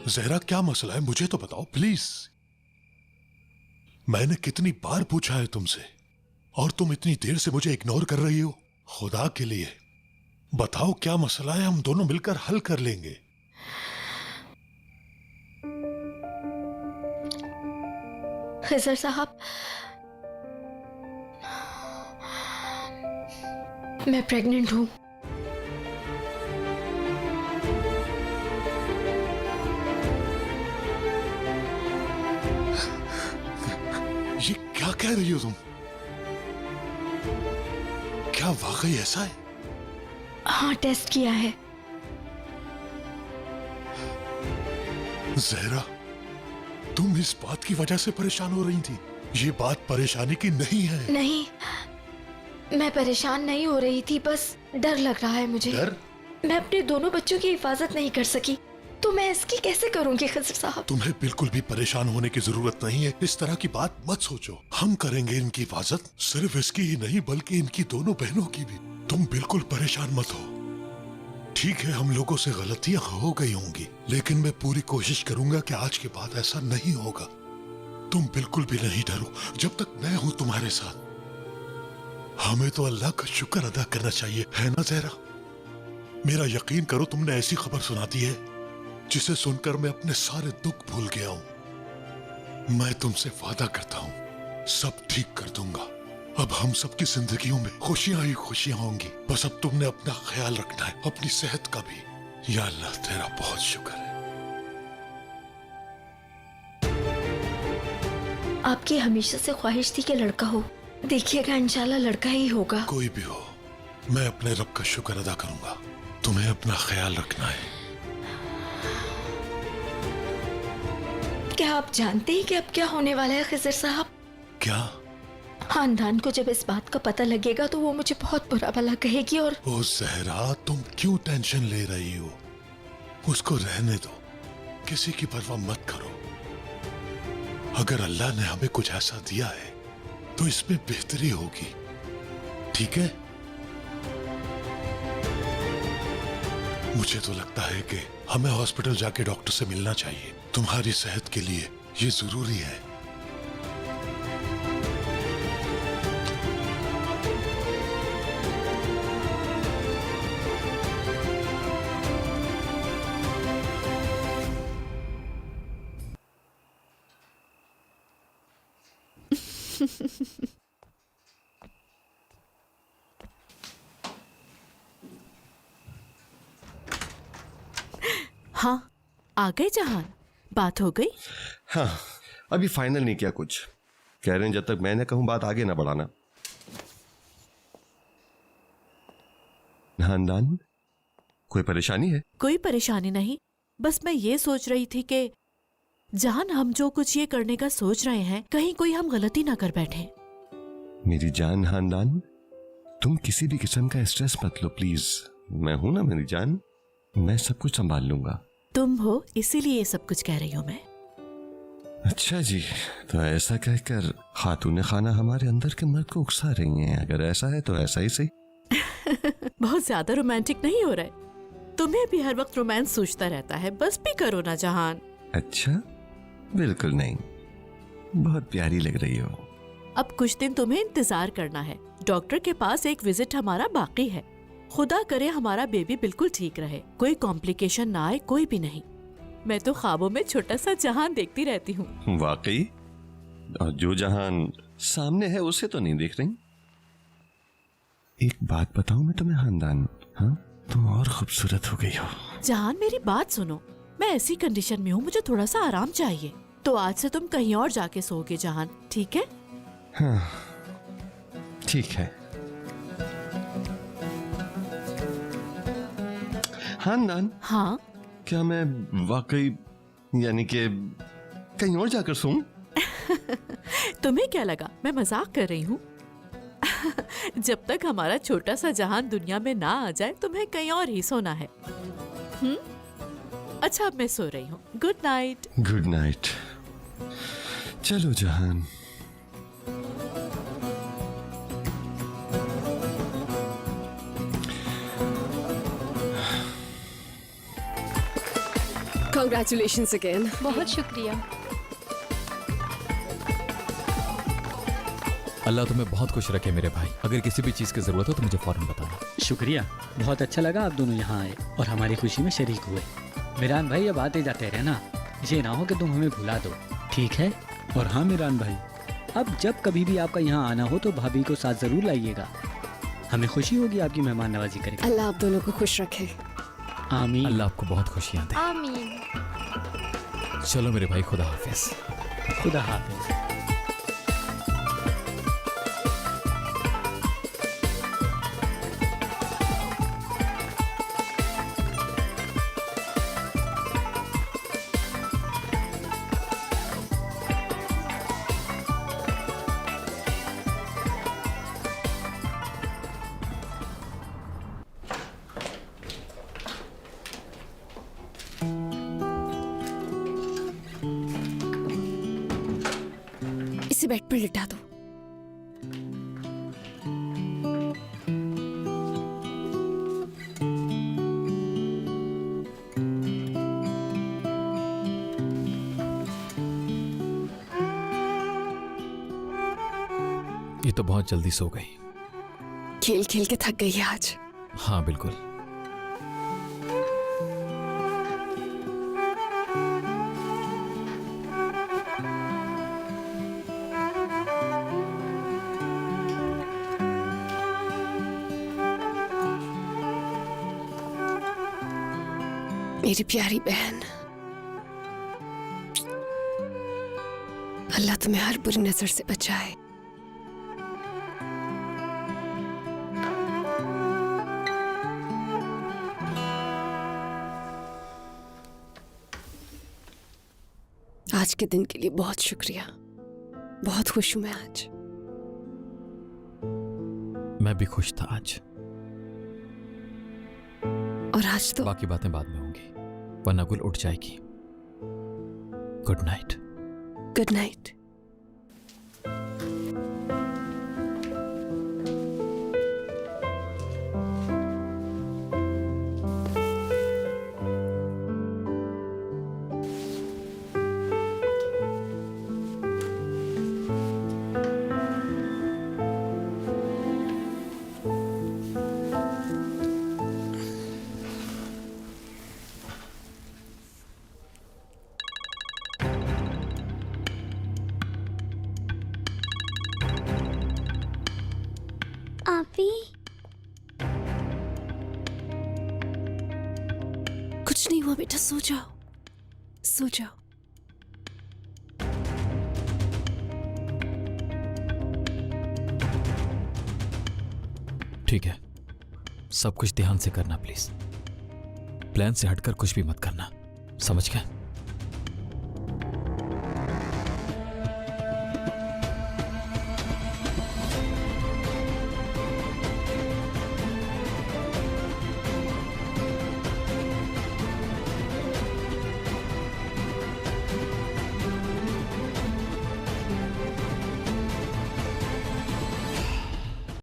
जहरा क्या मसला है, मुझे तो बताओ प्लीज। मैंने कितनी बार पूछा है तुमसे और तुम इतनी देर से मुझे इग्नोर कर रही हो। खुदा के लिए बताओ क्या मसला है, हम दोनों मिलकर हल कर लेंगे। खिजर साहब, मैं प्रेग्नेंट हूं। ये क्या कह रही हो तुम? क्या वाकई ऐसा है? हाँ, टेस्ट किया है। जहरा, तुम इस बात की वजह से परेशान हो रही थी? ये बात परेशानी की नहीं है। नहीं, मैं परेशान नहीं हो रही थी, बस डर लग रहा है मुझे। डर? मैं अपने दोनों बच्चों की हिफाजत नहीं कर सकी, तो मैं इसकी कैसे करूंगी खिजर साहब? तुम्हें बिल्कुल भी परेशान होने की जरूरत नहीं है। इस तरह की बात मत सोचो। हम करेंगे इनकी हिफाजत, सिर्फ इसकी ही नहीं बल्कि इनकी दोनों बहनों की भी। तुम बिल्कुल परेशान मत हो। ठीक है, हम लोगों से गलतियां हो गई होंगी, लेकिन मैं पूरी कोशिश करूंगा कि आज के बाद ऐसा नहीं होगा। तुम बिल्कुल भी नहीं डरो, जब तक मैं हूं तुम्हारे साथ। हमें तो अल्लाह का शुक्र अदा करना चाहिए, है ना जहरा? मेरा यकीन करो, तुमने ऐसी खबर सुना दी है जिसे सुनकर मैं अपने सारे दुख भूल गया हूं। मैं तुमसे वादा करता हूं सब ठीक कर दूंगा। अब हम सबकी जिंदगियों में खुशियां ही खुशियां होंगी। बस अब तुमने अपना ख्याल रखना है, अपनी सेहत का भी। या अल्लाह, तेरा बहुत शुक्र है। आपकी हमेशा से ख्वाहिश थी कि लड़का हो। देखिएगा, इंशाल्लाह लड़का ही होगा। कोई भी हो, मैं अपने रब का शुक्र अदा करूंगा। तुम्हें अपना ख्याल रखना है। क्या आप जानते हैं कि अब क्या होने वाला है खिजर साहब? क्या? खानदान को जब इस बात का पता लगेगा तो वो मुझे बहुत बुरा भला कहेगी। और ओ जहरा, तुम क्यों टेंशन ले रही हो? उसको रहने दो, किसी की परवाह मत करो। अगर अल्लाह ने हमें कुछ ऐसा दिया है तो इसमें बेहतरी होगी, ठीक है? मुझे तो लगता है कि हमें हॉस्पिटल जाके डॉक्टर से मिलना चाहिए। तुम्हारी सेहत के लिए ये जरूरी है। हाँ, आ गए जहान, बात हो गई? हाँ, अभी फाइनल नहीं किया कुछ। कह रहे हैं जब तक मैं न कहूं बात आगे ना बढ़ाना। खानदान, कोई परेशानी है? कोई परेशानी नहीं, बस मैं ये सोच रही थी कि जहान, हम जो कुछ ये करने का सोच रहे हैं, कहीं कोई हम गलती ना कर बैठे। मेरी जान खानदान, तुम किसी भी किस्म का स्ट्रेस मत लो प्लीज। मैं हूं ना मेरी जान, मैं सब कुछ संभाल लूंगा। तुम हो, इसीलिए ये सब कुछ कह रही हूँ मैं। अच्छा जी, तो ऐसा कहकर खातून खाना हमारे अंदर के मर्द को उकसा रही हैं। अगर ऐसा है तो ऐसा ही सही। बहुत ज्यादा रोमांटिक नहीं हो रहा है? तुम्हें भी हर वक्त रोमांस सूझता रहता है, बस भी करो ना जहान। अच्छा, बिल्कुल नहीं, बहुत प्यारी लग रही हो। अब कुछ दिन तुम्हें इंतजार करना है। डॉक्टर के पास एक विजिट हमारा बाकी है। खुदा करे हमारा बेबी बिल्कुल ठीक रहे, कोई कॉम्प्लिकेशन ना आए, कोई भी नहीं। मैं तो ख्वाबों में छोटा सा जहान देखती रहती हूँ। वाकई? और जो जहान सामने है उसे तो नहीं देख रही। एक बात बताऊं मैं तुम्हें खानदान, हाँ, तुम और खूबसूरत हो गई हो। जहान, मेरी बात सुनो, मैं ऐसी कंडीशन में हूँ, मुझे थोड़ा सा आराम चाहिए। तो आज से तुम कहीं और जाके सोओगे जहान, ठीक है? हाँ, ठीक है। खानदान, हाँ? क्या मैं वाकई यानी कि कहीं और जाकर सोऊं? तुम्हें क्या लगा मैं मजाक कर रही हूँ? जब तक हमारा छोटा सा जहान दुनिया में ना आ जाए, तुम्हें कहीं और ही सोना है। अच्छा, अब मैं सो रही हूँ। Good night. Good night. चलो जहान। Congratulations again. बहुत शुक्रिया। अल्लाह तुम्हें बहुत खुश रखे मेरे भाई। अगर किसी भी चीज़ की ज़रूरत हो तो मुझे फ़ौरन बताना। शुक्रिया, बहुत अच्छा लगा आप दोनों यहाँ आए और हमारी खुशी में शरीक हुए। मिरान भाई, अब आते जाते रहना, ये ना हो कि तुम हमें भुला दो, ठीक है? और हाँ मिरान भाई, अब जब कभी भी आपका यहाँ आना हो तो भाभी को साथ ज़रूर लाइएगा। हमें खुशी होगी आपकी मेहमान नवाजी करें। अल्लाह आप दोनों को खुश रखे। आमीन। अल्लाह आपको बहुत खुशियाँ दे। आमीन। चलो मेरे भाई, खुदा हाफिज। खुदा हाफिज। इसे बेड पर लिटा दो। ये तो बहुत जल्दी सो गई। खेल खेल के थक गई है आज। हाँ बिल्कुल। मेरी प्यारी बहन, अल्लाह तुम्हें हर बुरी नजर से बचाए। आज के दिन के लिए बहुत शुक्रिया। बहुत खुश हूं मैं आज। मैं भी खुश था आज। और आज तो बाकी बातें बाद में होंगी, वरना गुल उठ जाएगी। Good night. Good night. आपी, कुछ नहीं हुआ बेटा, सो जाओ, सो जाओ। ठीक है, सब कुछ ध्यान से करना प्लीज। प्लान से हटकर कुछ भी मत करना, समझ गए?